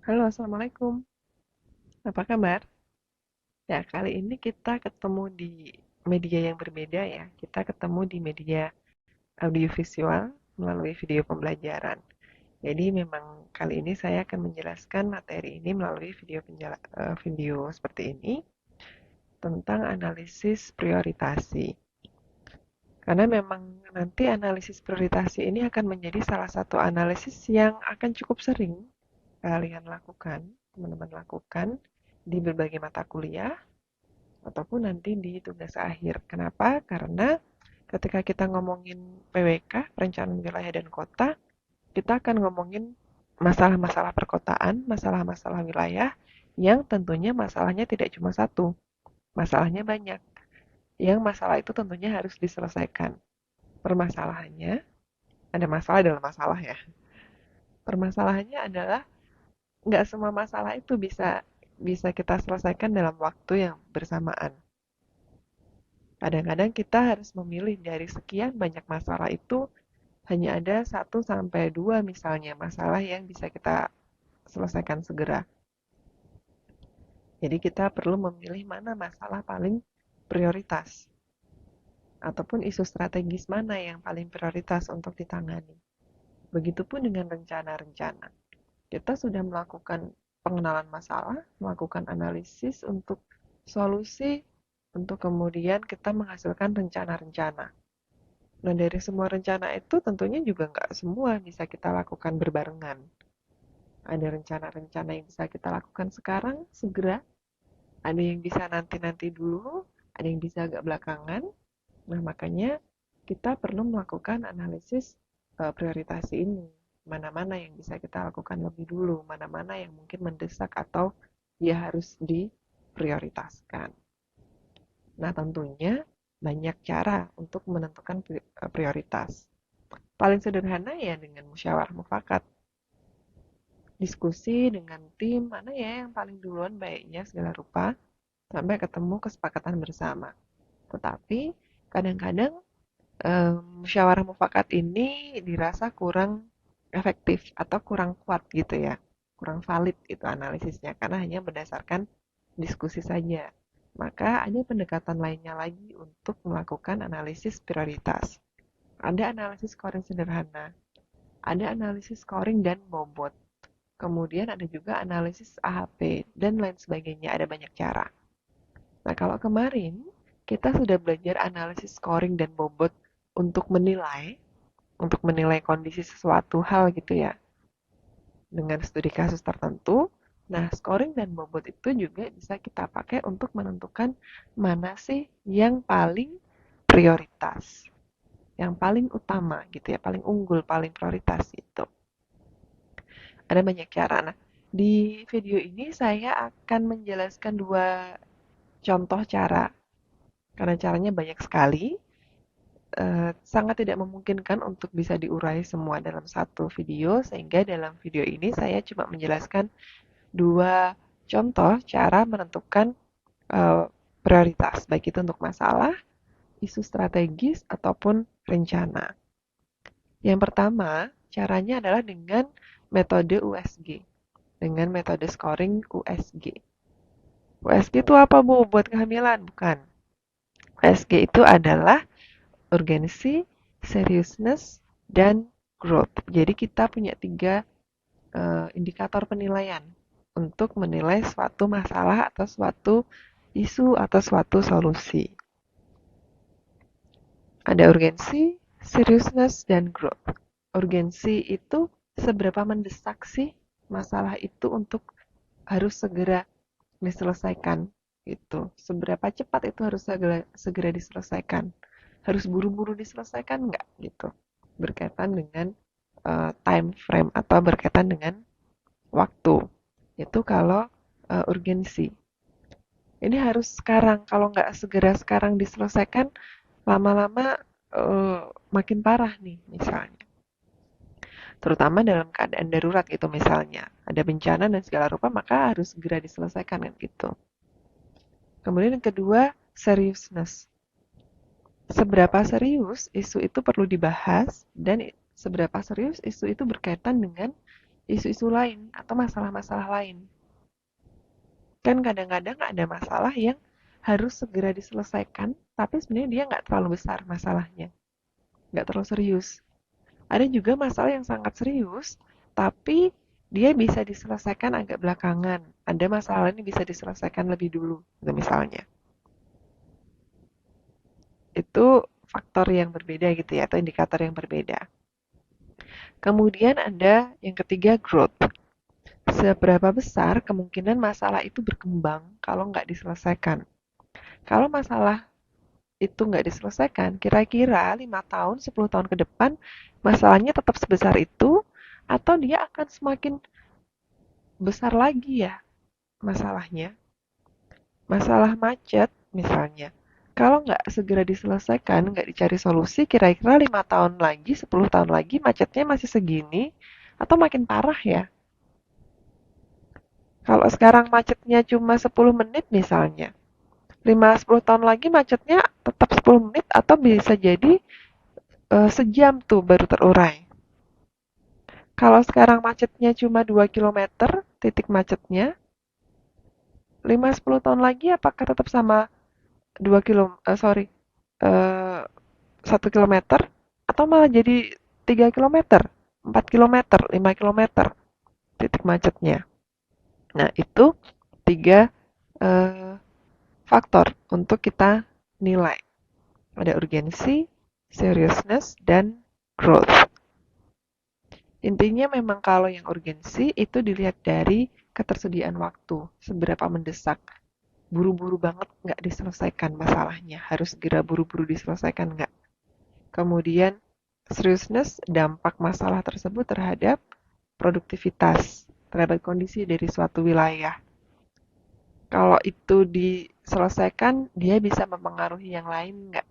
Halo, Assalamualaikum. Apa kabar? Ya, kali ini kita ketemu di media yang berbeda ya. Kita ketemu di media audiovisual melalui video pembelajaran. Jadi memang kali ini saya akan menjelaskan materi ini melalui video seperti ini tentang analisis prioritasi. Karena memang nanti analisis prioritasi ini akan menjadi salah satu analisis yang akan cukup sering kalian lakukan, teman-teman lakukan di berbagai mata kuliah ataupun nanti di tugas akhir. Kenapa? Karena ketika kita ngomongin PWK, perencanaan wilayah dan kota, kita akan ngomongin masalah-masalah perkotaan, masalah-masalah wilayah yang tentunya masalahnya tidak cuma satu, masalahnya banyak. Yang masalah itu tentunya harus diselesaikan. Permasalahannya, ada masalah dalam masalah ya. Permasalahannya adalah nggak semua masalah itu bisa bisa kita selesaikan dalam waktu yang bersamaan. Kadang-kadang kita harus memilih dari sekian banyak masalah itu hanya ada satu sampai 2 misalnya masalah yang bisa kita selesaikan segera. Jadi kita perlu memilih mana masalah paling prioritas ataupun isu strategis mana yang paling prioritas untuk ditangani. Begitupun dengan rencana-rencana. Kita sudah melakukan pengenalan masalah, melakukan analisis untuk solusi, untuk kemudian kita menghasilkan rencana-rencana. Nah, dari semua rencana itu tentunya juga nggak semua bisa kita lakukan berbarengan. Ada rencana-rencana yang bisa kita lakukan sekarang, segera. Ada yang bisa nanti-nanti dulu, ada yang bisa agak belakangan. Nah, makanya kita perlu melakukan analisis prioritasi ini. Mana-mana yang bisa kita lakukan lebih dulu, mana-mana yang mungkin mendesak atau ya harus diprioritaskan. Nah, tentunya banyak cara untuk menentukan prioritas. Paling sederhana ya dengan musyawarah mufakat. Diskusi dengan tim, mana ya yang paling duluan baiknya segala rupa, sampai ketemu kesepakatan bersama. Tetapi kadang-kadang musyawarah mufakat ini dirasa kurang efektif atau kurang kuat gitu ya, kurang valid itu analisisnya karena hanya berdasarkan diskusi saja. Maka ada pendekatan lainnya lagi untuk melakukan analisis prioritas. Ada analisis scoring sederhana, ada analisis scoring dan bobot. Kemudian ada juga analisis AHP dan lain sebagainya, ada banyak cara. Nah, kalau kemarin kita sudah belajar analisis scoring dan bobot untuk menilai kondisi sesuatu hal gitu ya, dengan studi kasus tertentu. Nah, scoring dan bobot itu juga bisa kita pakai untuk menentukan mana sih yang paling prioritas, yang paling utama gitu ya, paling unggul, paling prioritas gitu. Ada banyak cara. Nah, di video ini saya akan menjelaskan dua contoh cara, karena caranya banyak sekali. Sangat tidak memungkinkan untuk bisa diurai semua dalam satu video, sehingga dalam video ini saya cuma menjelaskan dua contoh cara menentukan eh, prioritas, baik itu untuk masalah, isu strategis, ataupun rencana. Yang pertama, caranya adalah dengan metode USG, dengan metode scoring USG. USG itu apa, Bu? Buat kehamilan? Bukan. USG itu adalah urgensi, seriousness, dan growth. Jadi kita punya tiga indikator penilaian untuk menilai suatu masalah atau suatu isu atau suatu solusi. Ada urgensi, seriousness, dan growth. Urgensi itu seberapa mendesak sih masalah itu untuk harus segera diselesaikan gitu. Seberapa cepat itu harus segera diselesaikan. Harus buru-buru diselesaikan nggak gitu. Berkaitan dengan time frame atau berkaitan dengan waktu. Itu kalau urgensi. Ini harus sekarang. Kalau nggak segera sekarang diselesaikan, lama-lama makin parah nih misalnya. Terutama dalam keadaan darurat gitu misalnya. Ada bencana dan segala rupa, maka harus segera diselesaikan kan gitu. Kemudian yang kedua, seriousness. Seberapa serius isu itu perlu dibahas dan seberapa serius isu itu berkaitan dengan isu-isu lain atau masalah-masalah lain. Kan kadang-kadang ada masalah yang harus segera diselesaikan, tapi sebenarnya dia nggak terlalu besar masalahnya, nggak terlalu serius. Ada juga masalah yang sangat serius, tapi dia bisa diselesaikan agak belakangan. Ada masalah ini bisa diselesaikan lebih dulu, gitu misalnya. Itu faktor yang berbeda gitu ya, atau indikator yang berbeda. Kemudian ada yang ketiga, growth. Seberapa besar kemungkinan masalah itu berkembang kalau nggak diselesaikan? Kalau masalah itu nggak diselesaikan, kira-kira 5 tahun, 10 tahun ke depan, masalahnya tetap sebesar itu, atau dia akan semakin besar lagi ya masalahnya. Masalah macet misalnya. Kalau nggak segera diselesaikan, nggak dicari solusi, kira-kira 5 tahun lagi, 10 tahun lagi macetnya masih segini, atau makin parah ya. Kalau sekarang macetnya cuma 10 menit misalnya, 5-10 tahun lagi macetnya tetap 10 menit atau bisa jadi sejam tuh baru terurai. Kalau sekarang macetnya cuma 2 kilometer, titik macetnya, 5-10 tahun lagi apakah tetap sama 1 kilometer atau malah jadi 3 kilometer, 4 kilometer, 5 kilometer titik macetnya. Nah, itu tiga eh, faktor untuk kita nilai. Ada urgensi, seriousness, dan growth. Intinya memang kalau yang urgensi itu dilihat dari ketersediaan waktu, seberapa mendesak. Buru-buru banget nggak diselesaikan masalahnya, harus segera buru-buru diselesaikan nggak. Kemudian seriousness dampak masalah tersebut terhadap produktivitas, terhadap kondisi dari suatu wilayah. Kalau itu diselesaikan, dia bisa mempengaruhi yang lain nggak?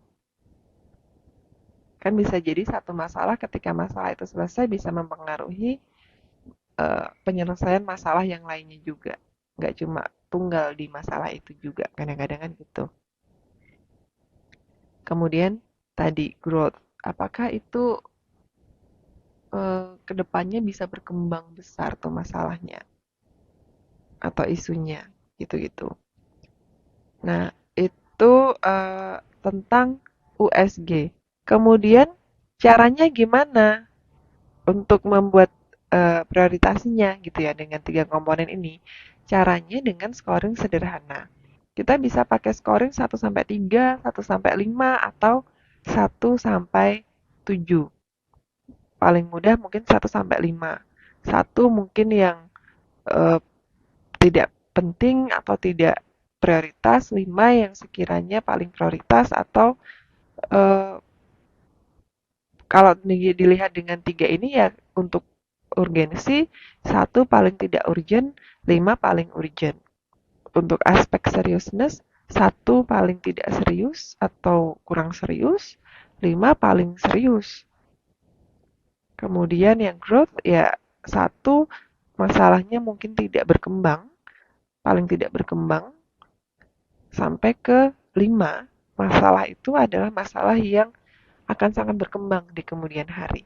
Kan bisa jadi satu masalah ketika masalah itu selesai bisa mempengaruhi penyelesaian masalah yang lainnya juga. Nggak cuma tunggal di masalah itu juga, kadang-kadang kan gitu. Kemudian tadi growth, apakah itu kedepannya bisa berkembang besar tuh masalahnya atau isunya gitu-gitu. Nah, itu tentang USG. Kemudian caranya gimana untuk membuat prioritasinya gitu ya dengan tiga komponen ini. Caranya dengan scoring sederhana. Kita bisa pakai scoring 1 sampai 3, 1 sampai 5, atau 1 sampai 7. Paling mudah mungkin 1 sampai 5. Satu mungkin yang eh, tidak penting atau tidak prioritas, 5 yang sekiranya paling prioritas, atau eh, kalau dilihat dengan tiga ini ya untuk urgensi, 1 paling tidak urgent, 5 paling urgent. Untuk aspek seriousness, 1 paling tidak serius atau kurang serius, 5 paling serius. Kemudian yang growth ya 1 masalahnya mungkin tidak berkembang, paling tidak berkembang, sampai ke 5 masalah itu adalah masalah yang akan sangat berkembang di kemudian hari.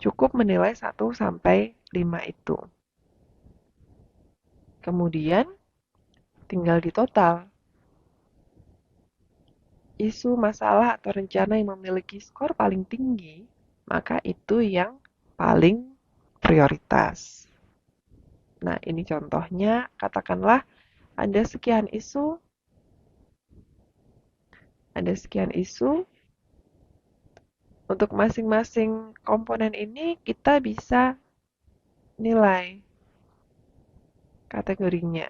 Cukup menilai 1 sampai 5 itu. Kemudian tinggal di total. Isu, masalah, atau rencana yang memiliki skor paling tinggi, maka itu yang paling prioritas. Nah, ini contohnya, katakanlah ada sekian isu, untuk masing-masing komponen ini kita bisa nilai kategorinya.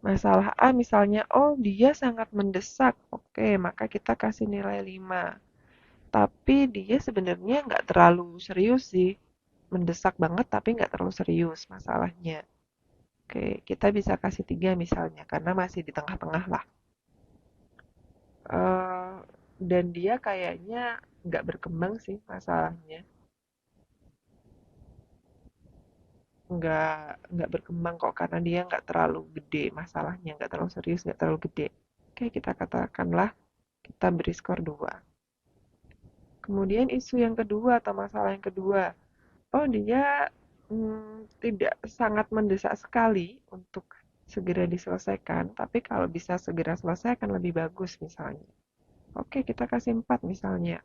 Masalah A misalnya, oh dia sangat mendesak, oke maka kita kasih nilai 5. Tapi dia sebenarnya nggak terlalu serius sih, mendesak banget tapi nggak terlalu serius masalahnya. Oke, kita bisa kasih 3 misalnya, karena masih di tengah-tengah lah. Eh, dan dia kayaknya nggak berkembang sih masalahnya. Nggak berkembang kok, karena dia nggak terlalu gede masalahnya, nggak terlalu serius, nggak terlalu gede. Oke, kita katakanlah kita beri skor 2. Kemudian isu yang kedua atau masalah yang kedua, oh dia tidak sangat mendesak sekali untuk segera diselesaikan, tapi kalau bisa segera selesai akan lebih bagus misalnya. Oke, kita kasih 4 misalnya.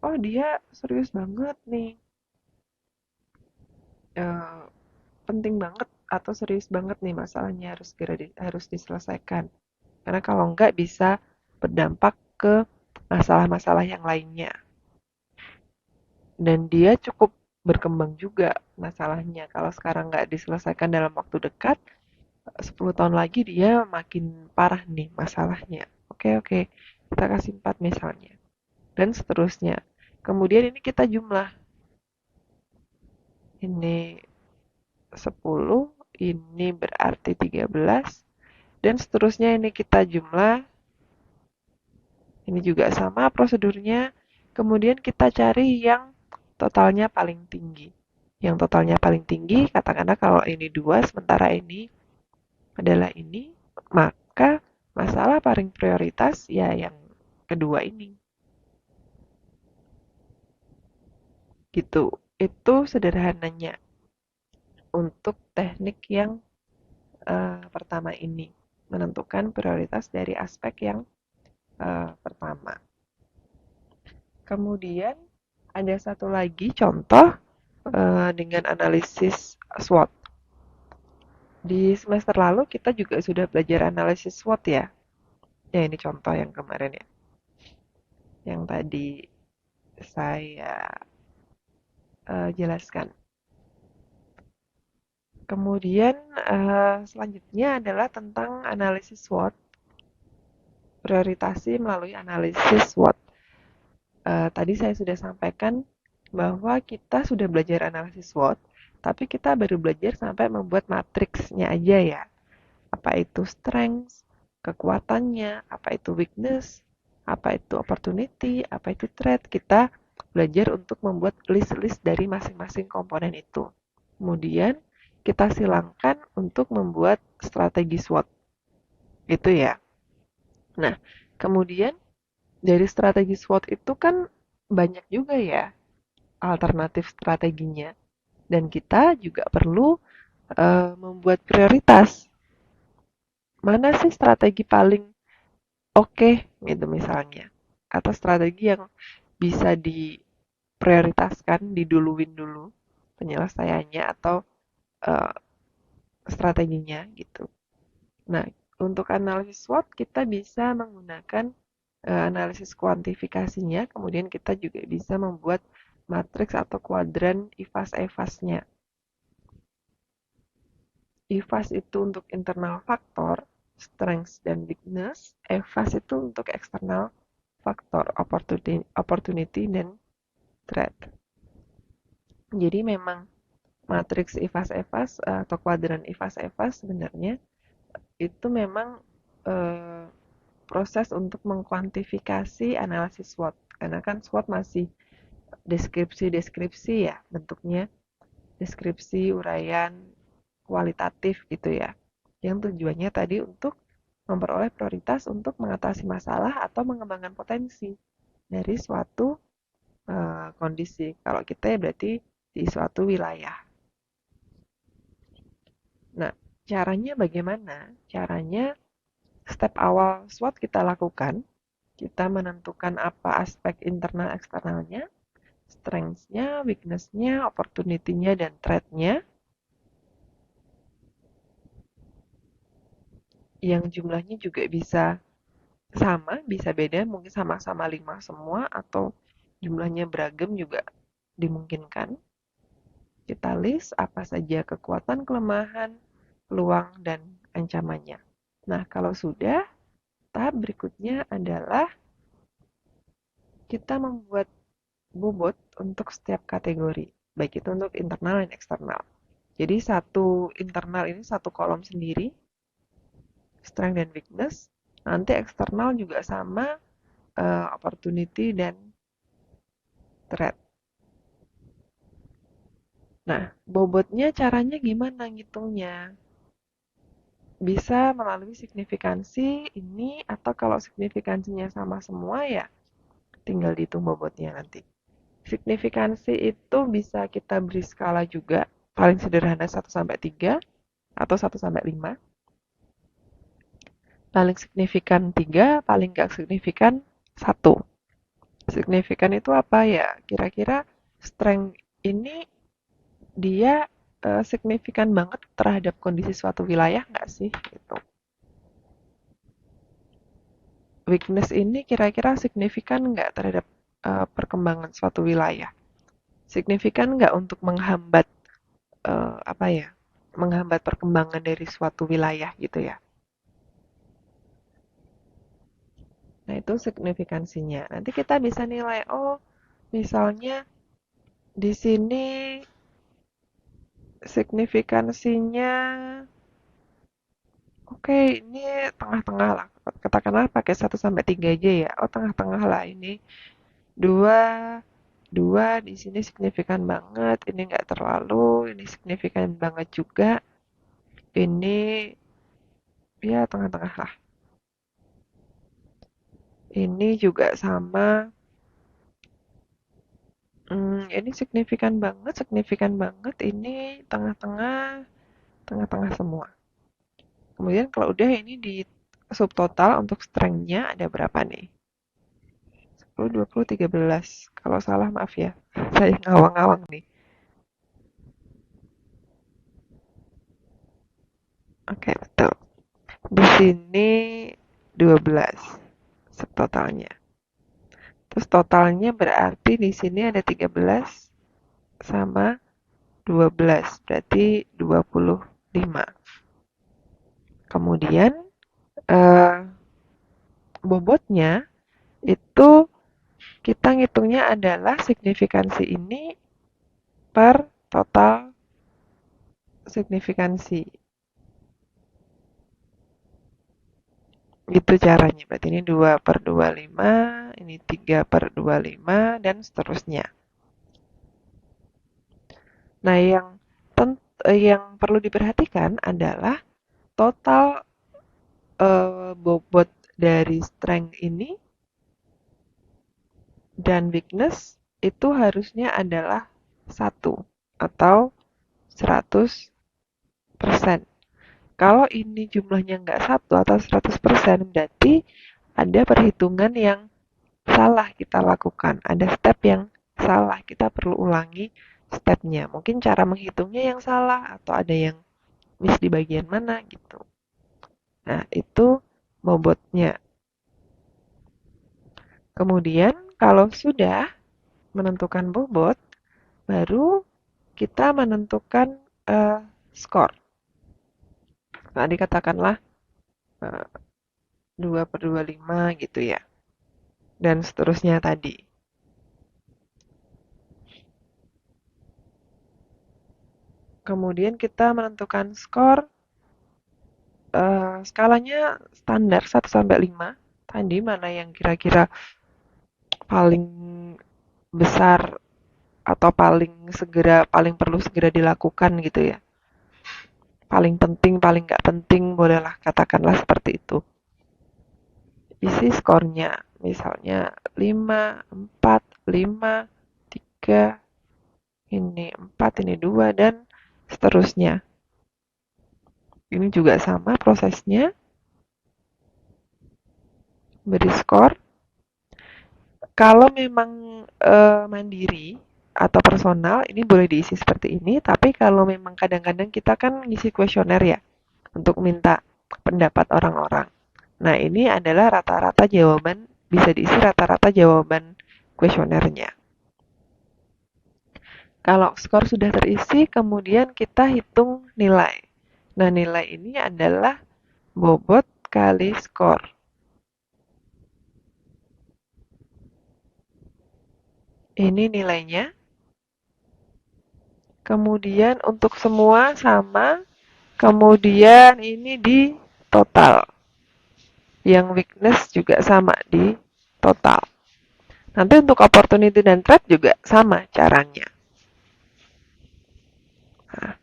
Oh, dia serius banget nih. Eh, Penting banget atau serius banget nih masalahnya harus diselesaikan. Karena kalau enggak bisa berdampak ke masalah-masalah yang lainnya. Dan dia cukup berkembang juga masalahnya. Kalau sekarang nggak diselesaikan dalam waktu dekat, 10 tahun lagi dia makin parah nih masalahnya. Oke, oke. Kita kasih 4 misalnya. Dan seterusnya. Kemudian ini kita jumlah. Ini 10, ini berarti 13, dan seterusnya ini kita jumlah. Ini juga sama prosedurnya. Kemudian kita cari yang totalnya paling tinggi. Yang totalnya paling tinggi, katakanlah kalau ini 2, sementara ini adalah ini, maka masalah paling prioritas ya yang kedua ini. Gitu. Itu sederhananya untuk teknik yang pertama ini. Menentukan prioritas dari aspek yang pertama. Kemudian ada satu lagi contoh dengan analisis SWOT. Di semester lalu kita juga sudah belajar analisis SWOT ya. Ya ini contoh yang kemarin ya. Yang tadi saya jelaskan. Kemudian selanjutnya adalah tentang analisis SWOT, prioritasi melalui analisis SWOT. Tadi saya sudah sampaikan bahwa kita sudah belajar analisis SWOT, tapi kita baru belajar sampai membuat matriksnya aja ya. Apa itu strength, kekuatannya, apa itu weakness, apa itu opportunity, apa itu threat. Kita belajar untuk membuat list-list dari masing-masing komponen itu. Kemudian kita silangkan untuk membuat strategi SWOT. Itu ya. Nah, kemudian dari strategi SWOT itu kan banyak juga ya alternatif strateginya. Dan kita juga perlu membuat prioritas. Mana sih strategi paling oke gitu misalnya. Atau strategi yang bisa diprioritaskan, diduluin dulu penyelesaiannya atau uh, strateginya gitu. Nah, untuk analisis SWOT kita bisa menggunakan analisis kuantifikasinya, kemudian kita juga bisa membuat matriks atau kuadran IFAS-EFAS-nya. IFAS itu untuk internal faktor, strength dan weakness. EFAS itu untuk eksternal faktor, opportunity dan threat. Jadi memang matriks IFAS-EFAS atau kuadran IFAS-EFAS sebenarnya itu memang eh, proses untuk mengkuantifikasi analisis SWOT. Karena kan SWOT masih deskripsi-deskripsi ya bentuknya, deskripsi, uraian, kualitatif gitu ya. Yang tujuannya tadi untuk memperoleh prioritas untuk mengatasi masalah atau mengembangkan potensi dari suatu kondisi. Kalau kita ya berarti di suatu wilayah. Nah, caranya bagaimana? Caranya step awal SWOT kita lakukan, kita menentukan apa aspek internal eksternalnya, strengths-nya, weakness-nya, opportunity-nya, dan threat-nya, yang jumlahnya juga bisa sama, bisa beda, mungkin sama-sama 5 semua, atau jumlahnya beragam juga dimungkinkan. Kita list apa saja kekuatan, kelemahan, peluang, dan ancamannya. Nah, kalau sudah, tahap berikutnya adalah kita membuat bobot untuk setiap kategori, baik itu untuk internal dan eksternal. Jadi satu internal ini satu kolom sendiri, strength dan weakness. Nanti eksternal juga sama, opportunity dan threat. Nah, bobotnya caranya gimana ngitungnya? Bisa melalui signifikansi ini atau kalau signifikansinya sama semua ya tinggal dihitung bobotnya nanti. Signifikansi itu bisa kita beri skala juga. paling sederhana 1-3 atau 1-5. Paling signifikan 3, paling nggak signifikan 1. Signifikan itu apa ya? Kira-kira strength ini dia signifikan banget terhadap kondisi suatu wilayah nggak sih? Gitu. Weakness ini kira-kira signifikan nggak terhadap perkembangan suatu wilayah? Signifikan nggak untuk menghambat apa ya? Menghambat perkembangan dari suatu wilayah gitu ya? Nah, itu signifikansinya. Nanti kita bisa nilai, oh, misalnya di sini signifikansinya, oke, ini tengah-tengah lah. Katakanlah pakai 1-3 aja ya. Oh, tengah-tengah lah ini. Dua, dua di sini signifikan banget. Ini nggak terlalu. Ini signifikan banget juga. Ini ya tengah-tengah lah. Ini juga sama. Ini signifikan banget. Ini tengah-tengah, tengah-tengah semua. Kemudian kalau udah ini di subtotal untuk strength-nya ada berapa nih? 10, 20, 13. Kalau salah maaf ya. Saya ngawang-ngawang nih. Oke, betul. Di sini 12 subtotalnya. Terus totalnya berarti di sini ada 13 sama 12. Berarti 25. Kemudian eh, bobotnya itu kita ngitungnya adalah signifikansi ini per total signifikansi. Gitu caranya. Berarti ini 2/25, ini 3/25, dan seterusnya. Nah, yang perlu diperhatikan adalah total bobot dari strength ini dan weakness itu harusnya adalah 1 atau 100%. Kalau ini jumlahnya nggak 1 atau 100%, berarti ada perhitungan yang salah kita lakukan. Ada step yang salah, kita perlu ulangi stepnya. Mungkin cara menghitungnya yang salah atau ada yang miss di bagian mana gitu. Nah, itu bobotnya. Kemudian kalau sudah menentukan bobot, baru kita menentukan skor. Tadi katakanlah 2/25 gitu ya. Dan seterusnya tadi. Kemudian kita menentukan skor, skalanya standar 1-5. Tadi mana yang kira-kira paling besar atau paling perlu segera dilakukan gitu ya. Paling penting, paling nggak penting, bolehlah katakanlah seperti itu. Isi skornya, misalnya 5, 4, 5, 3, ini 4, ini 2, dan seterusnya. Ini juga sama prosesnya. Beri skor. Kalau memang mandiri atau personal, ini boleh diisi seperti ini. Tapi kalau memang kadang-kadang kita kan ngisi kuesioner ya, untuk minta pendapat orang-orang. Nah, ini adalah rata-rata jawaban, bisa diisi rata-rata jawaban kuesionernya. Kalau skor sudah terisi, kemudian kita hitung nilai. Nah, nilai ini adalah bobot kali skor. Ini nilainya. Kemudian untuk semua sama. Kemudian ini di total. Yang weakness juga sama di total. Nanti untuk opportunity dan threat juga sama caranya. Nah,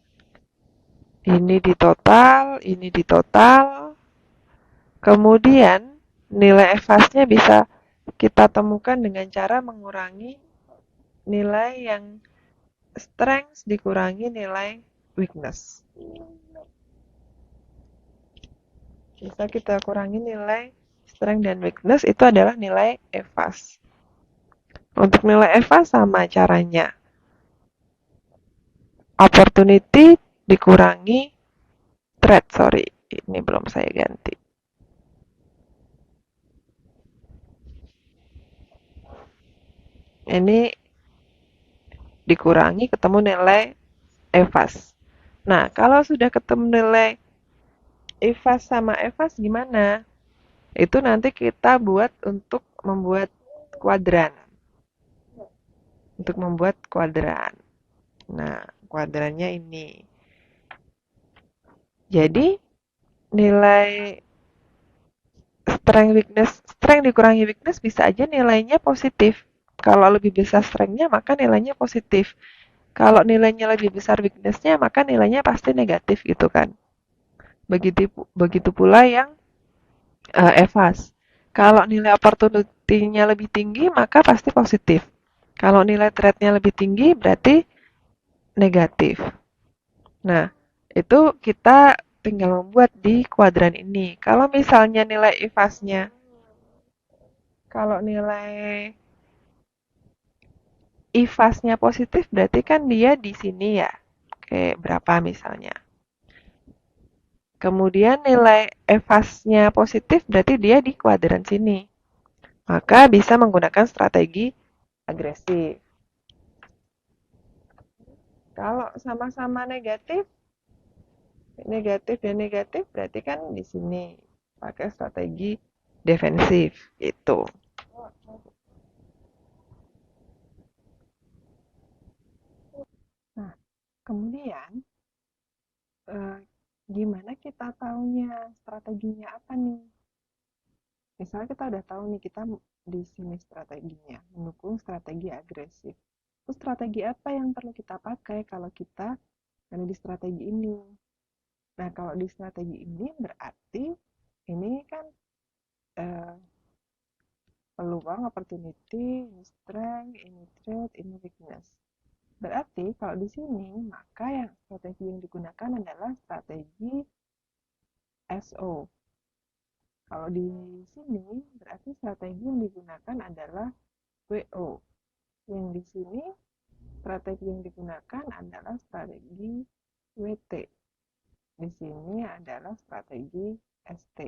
ini di total, ini di total. Kemudian nilai EVAS-nya bisa kita temukan dengan cara mengurangi nilai yang strength dikurangi nilai weakness. Bisa kita kurangi nilai strength dan weakness, itu adalah nilai EVAS. Untuk nilai EVAS sama caranya. Opportunity dikurangi threat, sorry. Ini belum saya ganti. Ini dikurangi ketemu nilai EVAS. Nah, kalau sudah ketemu nilai EVAS sama EVAS gimana? Itu nanti kita buat untuk membuat kuadran. Untuk membuat kuadran. Nah, kuadrannya ini. Jadi, nilai strength dikurangi weakness bisa aja nilainya positif. Kalau lebih besar strength-nya, maka nilainya positif. Kalau nilainya lebih besar weakness-nya, maka nilainya pasti negatif gitu kan. Begitu pula yang EVAS. Kalau nilai opportunity-nya lebih tinggi, maka pasti positif. Kalau nilai threat-nya lebih tinggi, berarti negatif. Nah, itu kita tinggal membuat di kuadran ini. Kalau misalnya nilai EVAS-nya, kalau nilai EVAS-nya positif, berarti kan dia di sini ya. Kayak berapa misalnya. Kemudian nilai EVAS-nya positif, berarti dia di kuadran sini. Maka bisa menggunakan strategi agresif. Kalau sama-sama negatif, negatif dan negatif berarti kan di sini pakai strategi defensif itu. Nah, kemudian eh, gimana kita taunya strateginya apa nih? Misalnya kita udah tahu nih kita di sini strateginya mendukung strategi agresif. Terus strategi apa yang perlu kita pakai kalau kita ada di strategi ini? Nah, kalau di strategi ini berarti ini kan eh, peluang, opportunity, ini strength, ini threat, ini weakness. Berarti kalau di sini maka yang strategi yang digunakan adalah strategi SO. Kalau di sini berarti strategi yang digunakan adalah WO. Yang di sini strategi yang digunakan adalah strategi WT. Di sini adalah strategi ST.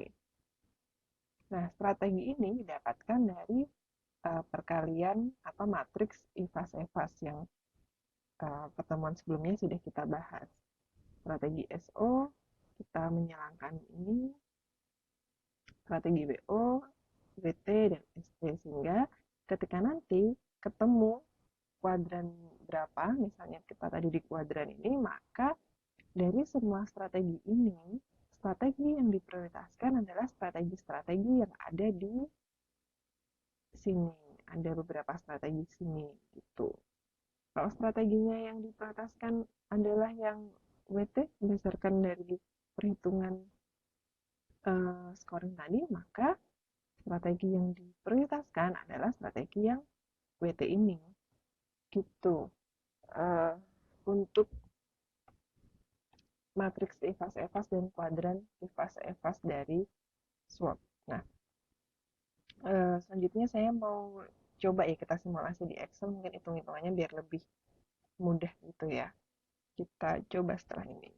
Nah, strategi ini didapatkan dari perkalian atau matriks IVAS-EVAS yang pertemuan sebelumnya sudah kita bahas. Strategi SO, kita menyalangkan ini, strategi WO, WT, dan ST. Sehingga ketika nanti ketemu kuadran berapa, misalnya kita tadi di kuadran ini, maka dari semua strategi ini, strategi yang diprioritaskan adalah strategi-strategi yang ada di sini. Ada beberapa strategi sini gitu. Kalau strateginya yang diprioritaskan adalah yang WT berdasarkan dari perhitungan scoring tadi, maka strategi yang diprioritaskan adalah strategi yang WT ini. Gitu. Uh, untuk matriks IVAS-EVAS dan kuadran IVAS-EVAS dari SWOT. Nah, selanjutnya saya mau coba ya kita simulasi di Excel, mungkin hitung-hitungannya biar lebih mudah gitu ya. Kita coba setelah ini.